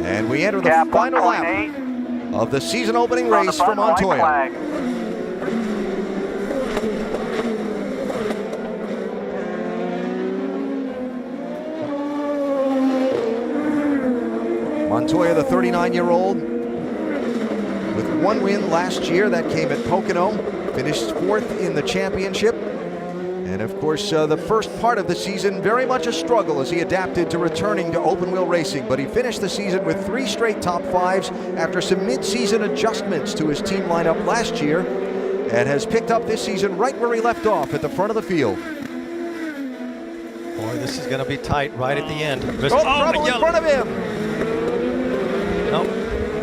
And we enter the final lap of the season opening race for Montoya. Montoya, the 39-year-old, with one win last year. That came at Pocono. Finished fourth in the championship. And of course, the first part of the season, very much a struggle as he adapted to returning to open wheel racing. But he finished the season with 3 straight top 5s after some mid-season adjustments to his team lineup last year, and has picked up this season right where he left off at the front of the field. Boy, this is going to be tight right at the end. Trouble in front of him. Nope.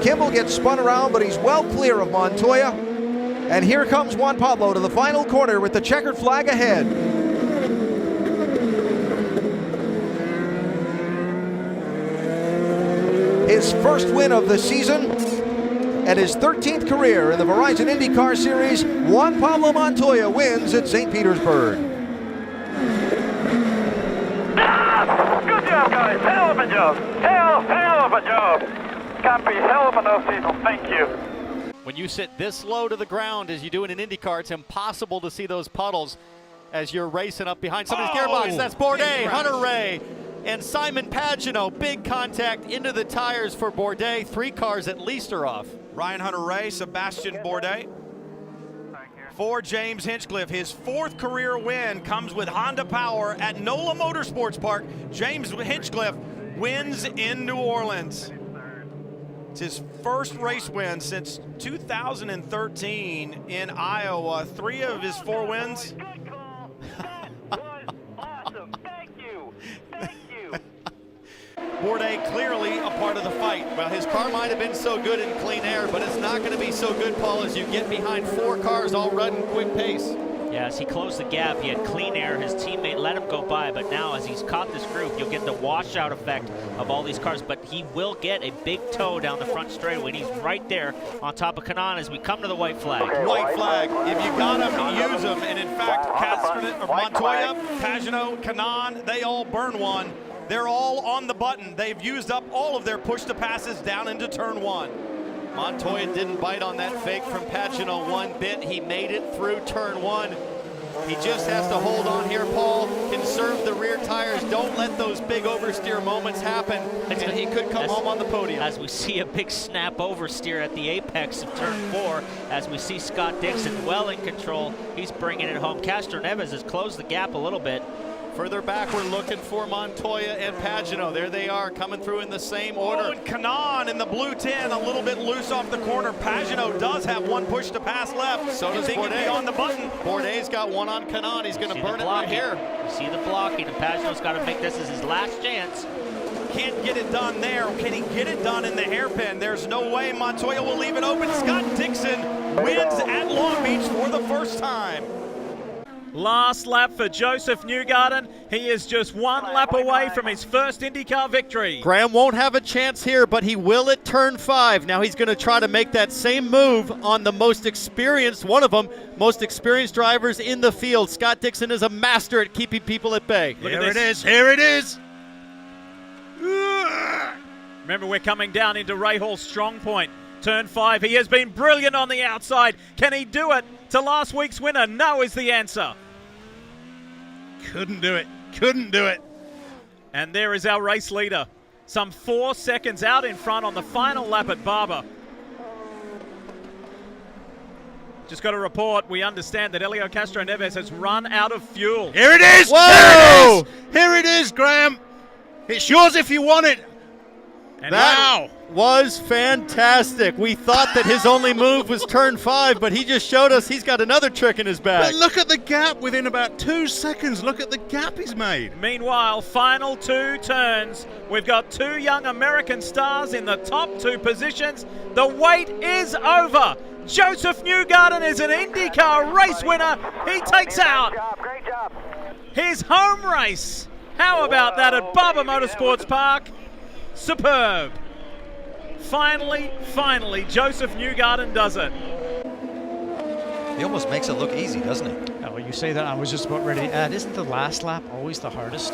Kimball gets spun around, but he's well clear of Montoya. And here comes Juan Pablo to the final corner with the checkered flag ahead. His first win of the season and his 13th career in the Verizon IndyCar Series, Juan Pablo Montoya wins at St. Petersburg. Good job, guys. Hell of a job. Hell of a job. Copy. Hell of an off-season. Thank you. When you sit this low to the ground as you do in an IndyCar, it's impossible to see those puddles as you're racing up behind somebody's gearbox. That's Bourdais, Hunter-Reay, and Simon Pagenaud. Big contact into the tires for Bourdais. 3 cars at least are off. Ryan Hunter-Reay, Sebastian Bourdais. For James Hinchcliffe, his 4th career win comes with Honda power at NOLA Motorsports Park. James Hinchcliffe wins in New Orleans. It's his first race win since 2013 in Iowa. 3 of his 4 wins. Good call. That was awesome. Thank you. Thank you. Bourdais clearly a part of the fight. Well, his car might have been so good in clean air, but it's not going to be so good, Paul, as you get behind 4 cars all running quick pace. Yeah, as he closed the gap, he had clean air. His teammate let him go by, but now as he's caught this group, you'll get the washout effect of all these cars, but he will get a big toe down the front straightaway, and he's right there on top of Kanaan as we come to the white flag. White flag. If you got him, use them. And in fact, Montoya, Pagenaud, Kanaan, they all burn one. They're all on the button. They've used up all of their push-to-passes down into turn 1. Montoya didn't bite on that fake from Pagenaud one bit. He made it through turn 1. He just has to hold on here, Paul. Conserve the rear tires. Don't let those big oversteer moments happen. And he could come home on the podium. As we see a big snap oversteer at the apex of turn 4, as we see Scott Dixon well in control. He's bringing it home. Castroneves has closed the gap a little bit. Further back, we're looking for Montoya and Pagenaud. There they are, coming through in the same order. Oh, and Kanaan in the blue 10, a little bit loose off the corner. Pagenaud does have 1 push to pass left. So does Bourdais. On the button. Bourdais got 1 on Kanaan. He's going to burn it right here. You see the blocking, and Pagenaud's got to make this as his last chance. Can't get it done there. Can he get it done in the hairpin? There's no way Montoya will leave it open. Scott Dixon wins at Long Beach for the first time. Last lap for Joseph Newgarden. He is just 1 lap away from his first IndyCar victory. Graham won't have a chance here, but he will at turn 5. Now he's going to try to make that same move on the most experienced, one of them, most experienced drivers in the field. Scott Dixon is a master at keeping people at bay. Here it is. Here it is. Remember, we're coming down into Ray Hall's strong point. Turn 5. He has been brilliant on the outside. Can he do it to last week's winner? No is the answer. Couldn't do it. Couldn't do it. And there is our race leader. Some 4 seconds out in front on the final lap at Barber. Just got a report. We understand that Helio Castroneves has run out of fuel. Here it is. Whoa! Here it is, Graham. It's yours if you want it. And That was fantastic. We thought that his only move was turn 5, but he just showed us he's got another trick in his bag. But look at the gap within about 2 seconds. Look at the gap he's made. Meanwhile, final 2 turns. We've got 2 young American stars in the top 2 positions. The wait is over. Joseph Newgarden is an IndyCar race winner. He takes out Great job. his home race. How about that at Barber Motorsports Park? Superb. Finally, Joseph Newgarden does it. He almost makes it look easy, doesn't he? Oh, you say that, I was just about ready to add, isn't the last lap always the hardest?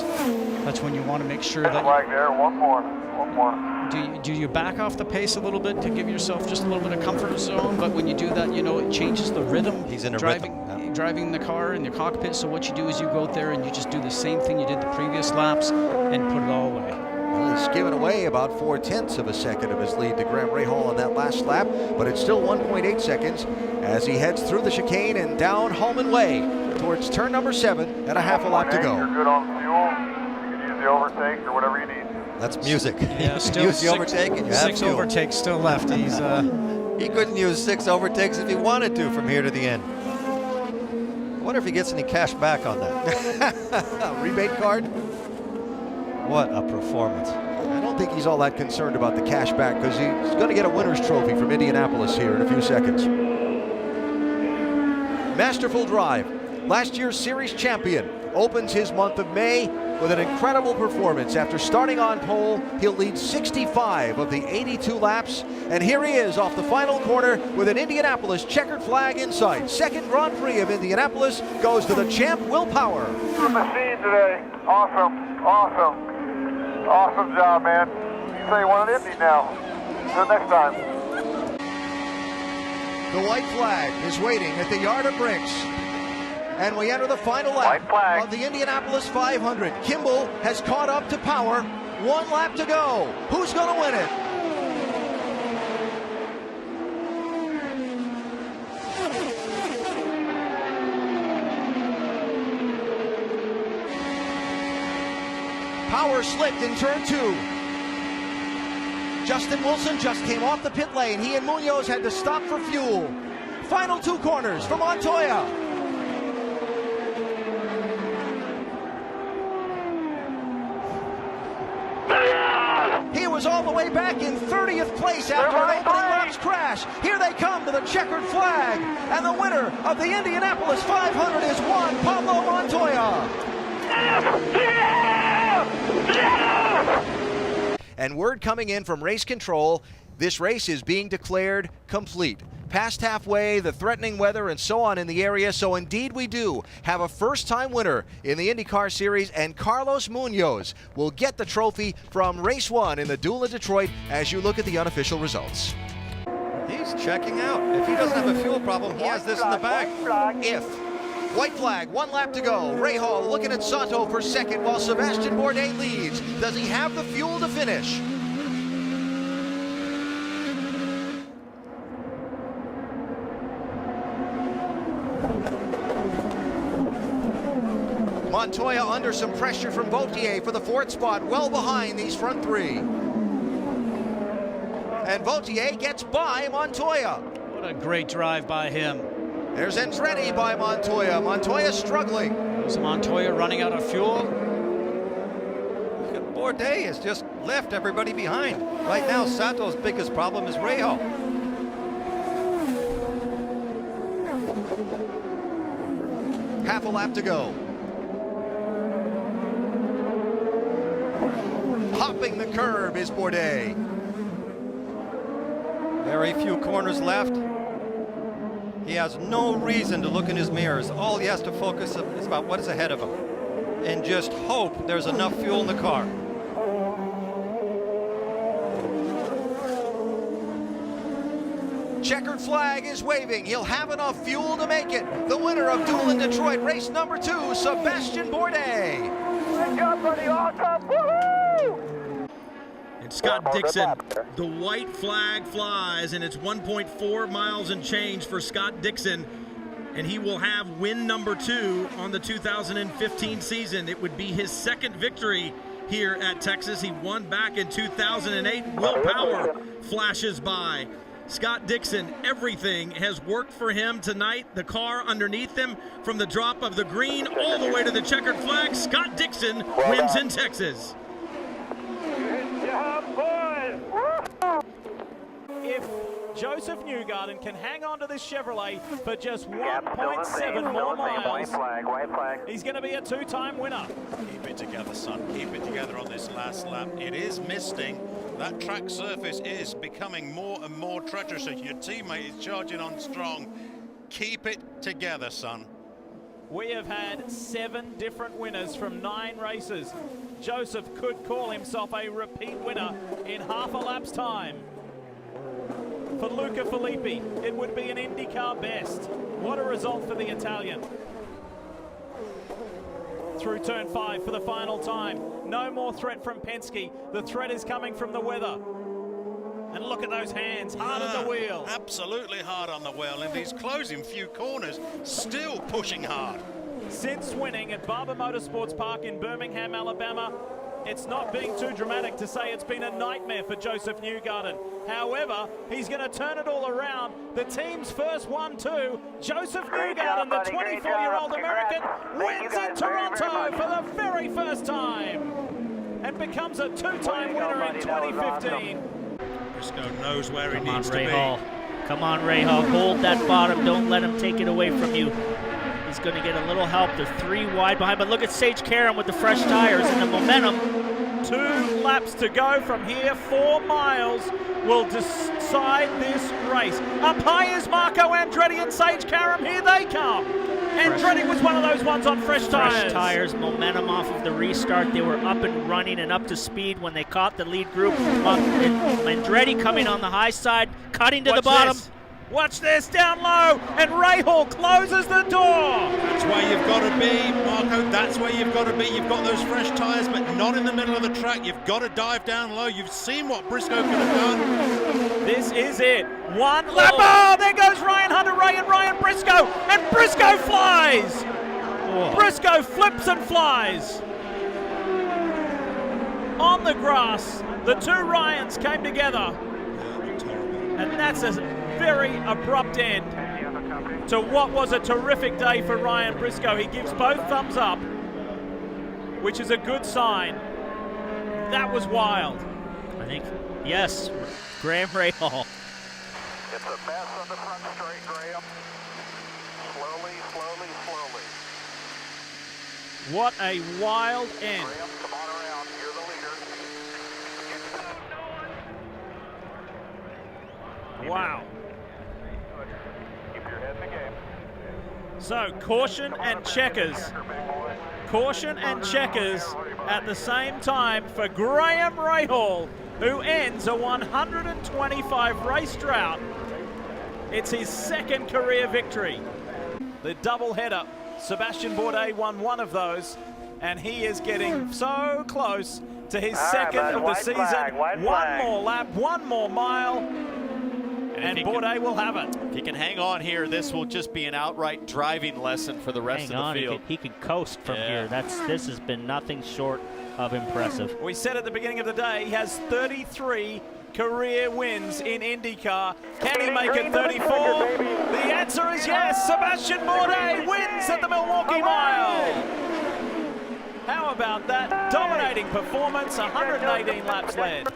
That's when you want to make sure that... Flag there, one more. Do you back off the pace a little bit to give yourself just a little bit of comfort zone? But when you do that, you know, it changes the rhythm. He's in a driving, rhythm. Yeah. Driving the car in your cockpit. So what you do is you go out there and you just do the same thing you did the previous laps and put it all away. Well, he's given away about 0.4 of a second of his lead to Graham Rahal on that last lap, but it's still 1.8 seconds as he heads through the chicane and down Holman Way towards turn number 7 and a half a lap to go. You're good on fuel. You can use the overtake or whatever you need. That's music. Yeah, still use the overtake and you have 6 fuel. overtakes still left. He's He couldn't use 6 overtakes if he wanted to from here to the end. I wonder if he gets any cash back on that. Rebate card? What a performance. I don't think he's all that concerned about the cash back because he's going to get a winner's trophy from Indianapolis here in a few seconds. Masterful drive. Last year's series champion opens his month of May with an incredible performance. After starting on pole, he'll lead 65 of the 82 laps. And here he is off the final corner with an Indianapolis checkered flag in sight. Second Grand Prix of Indianapolis goes to the champ, Will Power. The machine today. Awesome job, man. You say you want an Indy now. Until next time. The white flag is waiting at the yard of brakes. And we enter the final lap of the Indianapolis 500. Kimball has caught up to Power. 1 lap to go. Who's going to win it? Power slipped in turn 2. Justin Wilson just came off the pit lane. He and Munoz had to stop for fuel. Final 2 corners for Montoya. He was all the way back in 30th place after an opening laps crash. Here they come to the checkered flag. And the winner of the Indianapolis 500 is Juan Pablo Montoya. And word coming in from race control, this race is being declared complete. Past halfway, the threatening weather and so on in the area, so indeed we do have a first-time winner in the IndyCar Series, and Carlos Munoz will get the trophy from race 1 in the Duel of Detroit as you look at the unofficial results. He's checking out. If he doesn't have a fuel problem, he has this in the back. If. White flag, 1 lap to go. Rahal looking at Sato for second while Sebastian Bourdais leads. Does he have the fuel to finish? Montoya under some pressure from Vautier for the 4th spot, well behind these front 3. And Vautier gets by Montoya. what a great drive by him. There's Andretti by Montoya. Montoya struggling. Is Montoya running out of fuel? Bourdais has just left everybody behind. Right now, Sato's biggest problem is Rahal. Half a lap to go. Hopping the curb is Bourdais. Very few corners left. He has no reason to look in his mirrors. All he has to focus on is about what is ahead of him and just hope there's enough fuel in the car. Checkered flag is waving. He'll have enough fuel to make it. The winner of Duel in Detroit, race number 2, Sebastian Bourdais. Good job, buddy. Awesome. Woohoo! And Scott Dixon, the white flag flies, and it's 1.4 miles and change for Scott Dixon, and he will have win number 2 on the 2015 season. It would be his second victory here at Texas. He won back in 2008. Will Power flashes by. Scott Dixon, everything has worked for him tonight. The car underneath him from the drop of the green all the way to the checkered flag. Scott Dixon wins in Texas. Good job, boys. If Joseph Newgarden can hang on to this Chevrolet for just 1.7 more miles, he's going to be a 2-time winner. Keep it together, son. Keep it together on this last lap. It is misting. That track surface is becoming more and more treacherous, and your teammate is charging on strong. Keep it together, son. We have had 7 different winners from 9 races. Joseph could call himself a repeat winner in half a lap's time. For Luca Filippi, it would be an IndyCar best. What a result for the Italian. Through turn 5 for the final time. No more threat from Penske. The threat is coming from the weather. And look at those hands, hard on the wheel. Absolutely hard on the wheel. In these closing few corners, still pushing hard. Since winning at Barber Motorsports Park in Birmingham, Alabama, it's not being too dramatic to say it's been a nightmare for Joseph Newgarden. However, he's going to turn it all around. The team's first 1-2. Joseph Newgarden, the 24-year-old American, wins in Toronto for the very first time and becomes a 2-time winner in 2015. Briscoe knows where he Come on, needs to Ray be. Hall. Come on, Ray Hall. Hold that bottom. Don't let him take it away from you. He's going to get a little help. They're 3 wide behind, but look at Sage Karam with the fresh tires and the momentum. 2 laps to go from here. 4 miles will decide this race. Up high is Marco Andretti and Sage Karam. Here they come. Andretti was one of those ones on fresh tires. Fresh tires, momentum off of the restart. They were up and running and up to speed when they caught the lead group. Andretti coming on the high side, cutting to the bottom. Watch this, down low, and Ray Hall closes the door. That's where you've got to be, Marco. That's where you've got to be. You've got those fresh tyres, but not in the middle of the track. You've got to dive down low. You've seen what Briscoe could have done. This is it. 1 lap. Oh, there goes Ryan Hunter-Reay and Ryan Briscoe, and Briscoe flies. Oh. Briscoe flips and flies. On the grass, the 2 Ryans came together. And that's a very abrupt end to what was a terrific day for Ryan Briscoe. He gives both thumbs up, which is a good sign. That was wild. I think, yes, Graham Ray Hall. It's a mess on the front straight, Graham. Slowly, slowly, slowly. What a wild end. Graham, come on around. You're the leader. Wow. Keep your head in the game. So, caution and checkers. Caution and checkers at the same time for Graham Rahal, who ends a 125 race drought. It's his 2nd career victory. The doubleheader, Sebastian Bourdais won one of those, and he is getting so close to his 2nd of the season. One more lap, 1 more mile, and Bourdais will have it. If he can hang on here, this will just be an outright driving lesson for the rest of the field. He can coast from here. This has been nothing short of impressive. We said at the beginning of the day, he has 33 career wins in IndyCar. Can he make it 34? The answer is yes. Sebastian Bourdais wins at the Milwaukee Mile. How about that? Dominating performance, 118 laps led.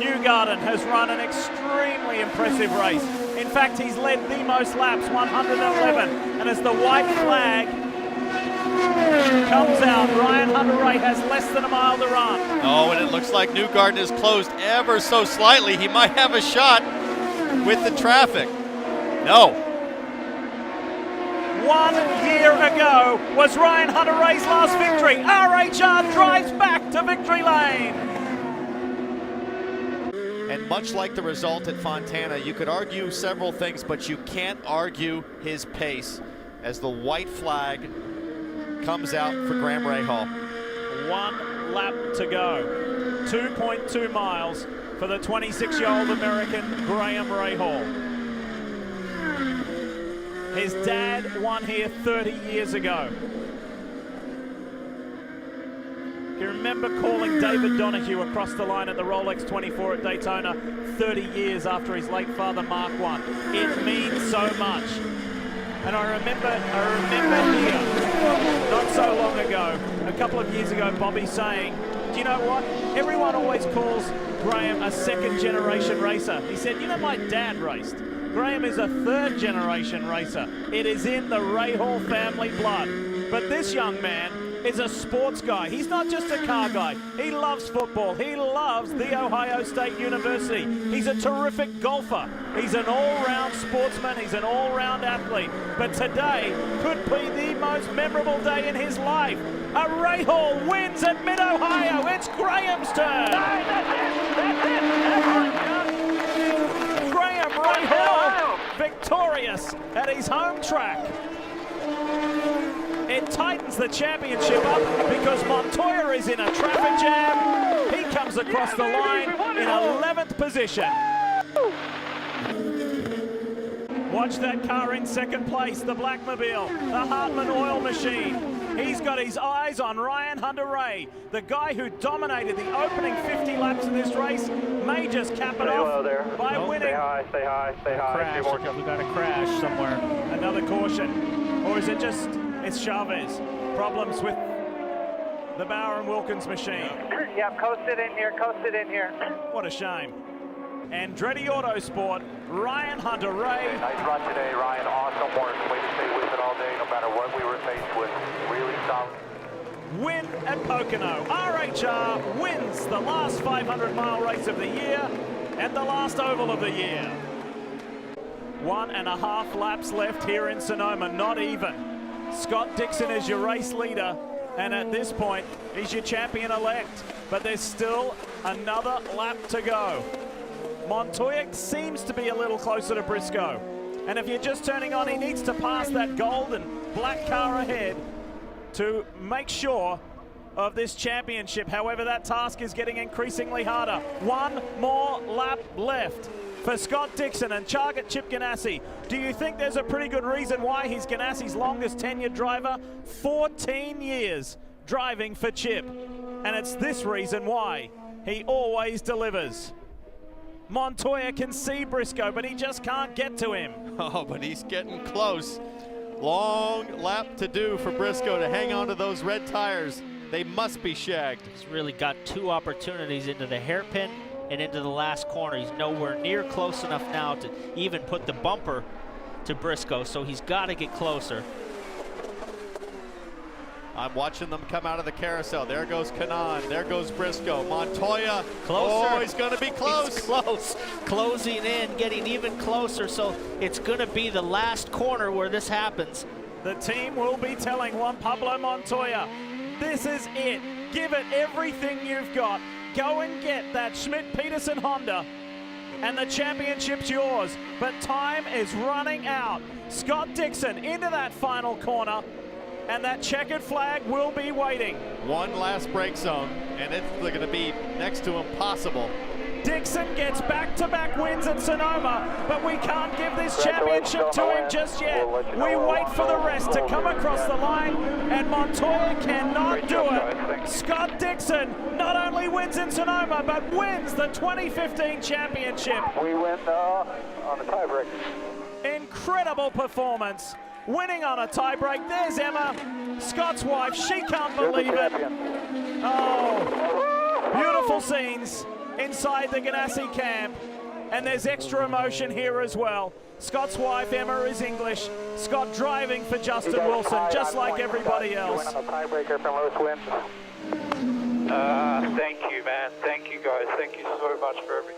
Newgarden has run an extremely impressive race. In fact, he's led the most laps, 111. And as the white flag comes out, Ryan Hunter-Reay has less than a mile to run. Oh, and it looks like Newgarden is closed ever so slightly. He might have a shot with the traffic. No. 1 year ago was Ryan Hunter-Reay's last victory. RHR drives back to victory lane. And much like the result at Fontana, you could argue several things, but you can't argue his pace as the white flag comes out for Graham Rahal. 1 lap to go. 2.2 miles for the 26-year-old American Graham Rahal. His dad won here 30 years ago. You remember calling David Donahue across the line at the Rolex 24 at Daytona 30 years after his late father Mark won. It means so much. And I remember here, not so long ago, a couple of years ago, Bobby saying, do you know what? Everyone always calls Graham a 2nd generation racer. He said, you know, my dad raced. Graham is a 3rd generation racer. It is in the Rahal family blood. But this young man is a sports guy. He's not just a car guy. He loves football. He loves the Ohio State University. He's a terrific golfer. He's an all-round sportsman. He's an all-round athlete. But today could be the most memorable day in his life. A Rahal wins at Mid-Ohio. It's Graham's turn. Graham Rahal victorious at his home track. It tightens the championship up because Montoya is in a traffic jam. He comes across the line in 11th position. Watch that car in second place, the Blackmobile, the Hartman oil machine. He's got his eyes on Ryan Hunter-Reay, the guy who dominated the opening 50 laps of this race, may just cap it off by winning. Stay high, stay high, stay high. Crash. We got a crash somewhere. Another caution. Or is it just, it's Chavez. Problems with the Bauer and Wilkins machine. Yep, coast it in here, coast it in here. What a shame. Andretti Autosport, Ryan Hunter-Reay. Nice run today, Ryan. Awesome work. Way to stay with it all day, no matter what we were faced with. Really solid. Win at Pocono. RHR wins the last 500-mile race of the year and the last oval of the year. 1.5 laps left here in Sonoma, not even. Scott Dixon is your race leader, and at this point, he's your champion-elect. But there's still another lap to go. Montoya seems to be a little closer to Briscoe. And if you're just turning on, he needs to pass that gold and black car ahead to make sure of this championship. However, that task is getting increasingly harder. One more lap left for Scott Dixon and Chip Ganassi. Do you think there's a pretty good reason why he's Ganassi's longest tenured driver? 14 years driving for Chip. And it's this reason why he always delivers. Montoya can see Briscoe, but he just can't get to him. Oh, but he's getting close. Long lap to do for Briscoe to hang on to those red tires. They must be shagged. He's really got two opportunities into the hairpin and into the last corner. He's nowhere near close enough now to even put the bumper to Briscoe, so he's got to get closer. I'm watching them come out of the carousel. There goes Kanaan. There goes Briscoe. Montoya. Closer. Oh, he's going to be close. He's close. Closing in, getting even closer. So it's going to be the last corner where this happens. The team will be telling Juan Pablo Montoya, this is it. Give it everything you've got. Go and get that Schmidt-Peterson Honda, and the championship's yours. But time is running out. Scott Dixon into that final corner, and that checkered flag will be waiting. One last brake zone, and it's going to be next to impossible. Dixon gets back-to-back wins at Sonoma, but we can't give this championship to him just yet. We wait for the rest to come across the line, and Montoya cannot do it. Scott Dixon not only wins in Sonoma, but wins the 2015 championship. We win on the tiebreak. Incredible performance. Winning on a tiebreak. There's Emma, Scott's wife. She can't believe it. Oh, beautiful scenes inside the Ganassi camp. And there's extra emotion here as well. Scott's wife, Emma, is English. Scott driving for Justin Wilson, just like everybody else. Tiebreaker from Lewis wins. Thank you, man. Thank you, guys. Thank you so much for everything.